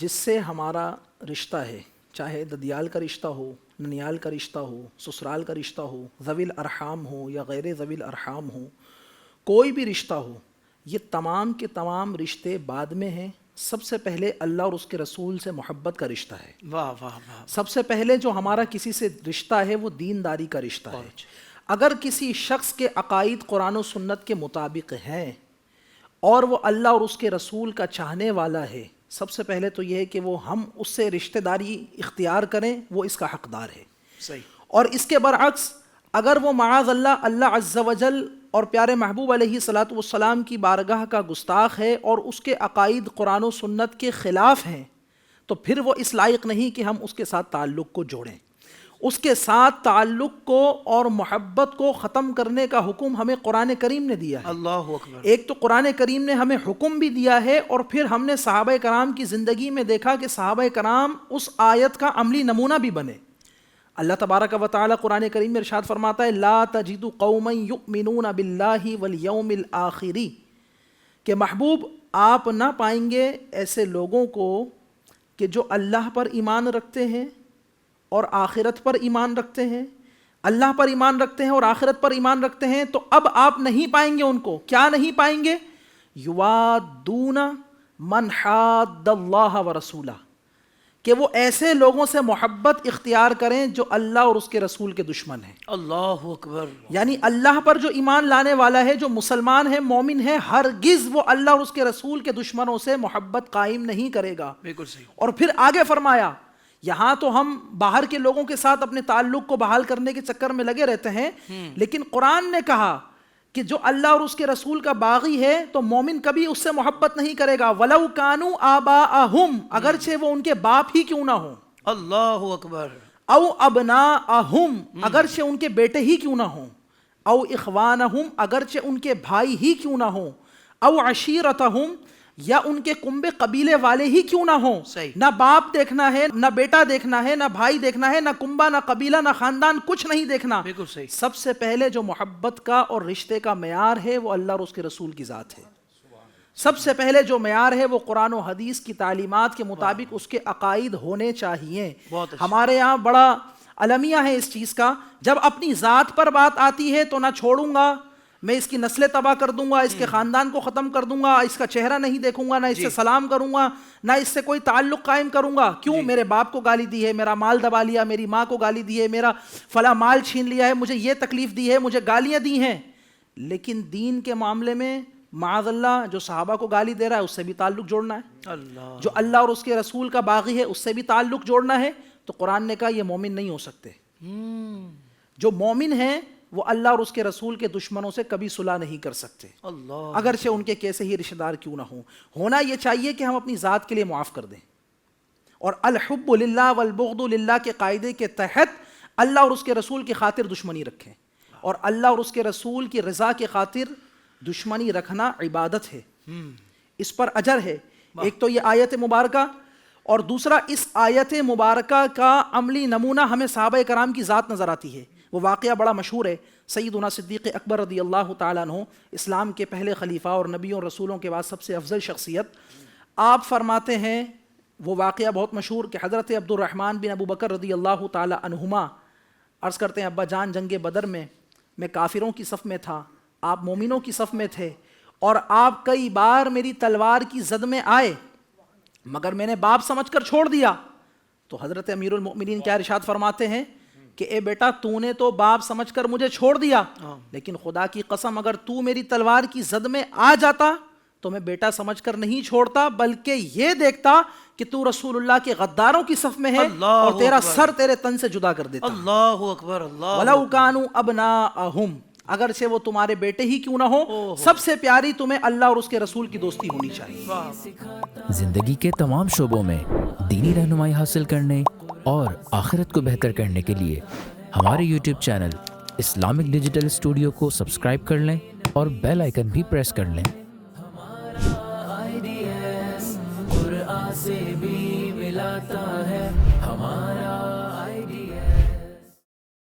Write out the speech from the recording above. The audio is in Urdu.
جس سے ہمارا رشتہ ہے، چاہے ددیال کا رشتہ ہو، ننیال کا رشتہ ہو، سسرال کا رشتہ ہو، ذوی الارحام ہو یا غیر ذوی الارحام ہو، کوئی بھی رشتہ ہو، یہ تمام کے تمام رشتے بعد میں ہیں. سب سے پہلے اللہ اور اس کے رسول سے محبت کا رشتہ ہے. واہ واہ واہ. سب سے پہلے جو ہمارا کسی سے رشتہ ہے وہ دینداری کا رشتہ ہے. اگر کسی شخص کے عقائد قرآن و سنت کے مطابق ہیں اور وہ اللہ اور اس کے رسول کا چاہنے والا ہے، سب سے پہلے تو یہ ہے کہ وہ ہم اس سے رشتہ داری اختیار کریں، وہ اس کا حقدار ہے. صحیح. اور اس کے برعکس اگر وہ معاذ اللہ اللہ عز و جل اور پیارے محبوب علیہ الصلاۃ والسلام کی بارگاہ کا گستاخ ہے اور اس کے عقائد قرآن و سنت کے خلاف ہیں، تو پھر وہ اس لائق نہیں کہ ہم اس کے ساتھ تعلق کو جوڑیں. اس کے ساتھ تعلق کو اور محبت کو ختم کرنے کا حکم ہمیں قرآن کریم نے دیا ہے. اللہ اکبر. ایک تو قرآن کریم نے ہمیں حکم بھی دیا ہے، اور پھر ہم نے صحابہ کرام کی زندگی میں دیکھا کہ صحابہ کرام اس آیت کا عملی نمونہ بھی بنے. اللہ تبارک و تعالی قرآن کریم میں ارشاد فرماتا ہے لا تجد قوما یؤمنون باللہ والیوم الآخر، کہ محبوب آپ نہ پائیں گے ایسے لوگوں کو کہ جو اللہ پر ایمان رکھتے ہیں اور آخرت پر ایمان رکھتے ہیں. اللہ پر ایمان رکھتے ہیں اور آخرت پر ایمان رکھتے ہیں، تو اب آپ نہیں پائیں گے ان کو. کیا نہیں پائیں گے؟ یوادون من حاد اللہ ورسولہ، کہ وہ ایسے لوگوں سے محبت اختیار کریں جو اللہ اور اس کے رسول کے دشمن ہیں. اللہ اکبر. یعنی اللہ پر جو ایمان لانے والا ہے، جو مسلمان ہے، مومن ہے، ہرگز وہ اللہ اور اس کے رسول کے دشمنوں سے محبت قائم نہیں کرے گا. بالکل صحیح. اور پھر آگے فرمایا، یہاں تو ہم باہر کے لوگوں کے ساتھ اپنے تعلق کو بحال کرنے کے چکر میں لگے رہتے ہیں، لیکن قرآن نے کہا کہ جو اللہ اور اس کے رسول کا باغی ہے تو مومن کبھی اس سے محبت نہیں کرے گا. وَلَوْ كَانُوا آبَاءَهُمْ، اگرچہ وہ ان کے باپ ہی کیوں نہ ہوں. اللہ اکبر. او ابناءہم، اگرچہ ان کے بیٹے ہی کیوں نہ ہوں. او اخوانہم، اگرچہ ان کے بھائی ہی کیوں نہ ہوں. او عشیرتہم، یا ان کے کنبے قبیلے والے ہی کیوں نہ ہوں. صحیح. نہ باپ دیکھنا ہے، نہ بیٹا دیکھنا ہے، نہ بھائی دیکھنا ہے، نہ کنبہ، نہ قبیلہ، نہ خاندان، کچھ نہیں دیکھنا. بالکل صحیح. سب سے پہلے جو محبت کا اور رشتے کا معیار ہے وہ اللہ اور اس کے رسول کی ذات ہے. سب سے پہلے جو معیار ہے وہ قرآن و حدیث کی تعلیمات کے مطابق اس کے عقائد ہونے چاہیے. ہمارے یہاں بڑا المیہ ہے اس چیز کا، جب اپنی ذات پر بات آتی ہے تو نہ چھوڑوں گا، میں اس کی نسلیں تباہ کر دوں گا، اس کے خاندان کو ختم کر دوں گا، اس کا چہرہ نہیں دیکھوں گا، نہ اس سے سلام کروں گا، نہ اس سے کوئی تعلق قائم کروں گا. کیوں؟ میرے باپ کو گالی دی ہے، میرا مال دبا لیا، میری ماں کو گالی دی ہے، میرا فلاں مال چھین لیا ہے، مجھے یہ تکلیف دی ہے، مجھے گالیاں دی ہیں. لیکن دین کے معاملے میں معاذ اللہ جو صحابہ کو گالی دے رہا ہے اس سے بھی تعلق جوڑنا ہے. اللہ. جو اللہ اور اس کے رسول کا باغی ہے اس سے بھی تعلق جوڑنا ہے. تو قرآن نے کہا یہ مومن نہیں ہو سکتے. جو مومن ہیں وہ اللہ اور اس کے رسول کے دشمنوں سے کبھی صلح نہیں کر سکتے، اللہ. اگرچہ ان کے کیسے ہی رشتہ دار کیوں نہ ہوں. ہونا یہ چاہیے کہ ہم اپنی ذات کے لیے معاف کر دیں، اور الحب للہ والبغض للہ کے قاعدے کے تحت اللہ اور اس کے رسول کی خاطر دشمنی رکھیں. اور اللہ اور اس کے رسول کی رضا کی خاطر دشمنی رکھنا عبادت ہے، اس پر اجر ہے. ایک تو یہ آیت مبارکہ، اور دوسرا اس آیت مبارکہ کا عملی نمونہ ہمیں صحابہ کرام کی ذات نظر آتی ہے. وہ واقعہ بڑا مشہور ہے. سیدنا صدیق اکبر رضی اللہ تعالیٰ عنہ، اسلام کے پہلے خلیفہ اور نبیوں اور رسولوں کے بعد سب سے افضل شخصیت، آپ فرماتے ہیں، وہ واقعہ بہت مشہور کہ حضرت عبد الرحمن بن ابو بکر رضی اللہ تعالیٰ عنہما عرض کرتے ہیں ابا جان جنگ بدر میں کافروں کی صف میں تھا، آپ مومنوں کی صف میں تھے، اور آپ کئی بار میری تلوار کی زد میں آئے مگر میں نے باپ سمجھ کر چھوڑ دیا. تو حضرت امیر المؤمنین کیا ارشاد فرماتے ہیں کہ اے بیٹا تو نے تو باپ سمجھ کر مجھے چھوڑ دیا، لیکن خدا کی قسم اگر تو میری تلوار کی زد میں آ جاتا تو میں بیٹا سمجھ کر نہیں چھوڑتا، بلکہ یہ دیکھتا کہ تو رسول اللہ کے غداروں کی صف میں ہے اور تیرا سر تیرے تن سے جدا کر دیتا. اللہ اکبر. اللہ. وَلَوْ كَانُوا أَبْنَاءَهُمْ، اگرچہ وہ تمہارے بیٹے ہی کیوں نہ ہو، سب سے پیاری تمہیں اللہ اور اس کے رسول کی دوستی ہونی چاہیے. زندگی کے تمام شعبوں میں دینی رہنمائی حاصل کرنے اور آخرت کو بہتر کرنے کے لیے ہمارے YouTube channel Islamic digital studio کو سبسکرائب کر لیں اور بیل آئیکن بھی پریس کر لیں. قرآن سے بھی ملاتا ہے.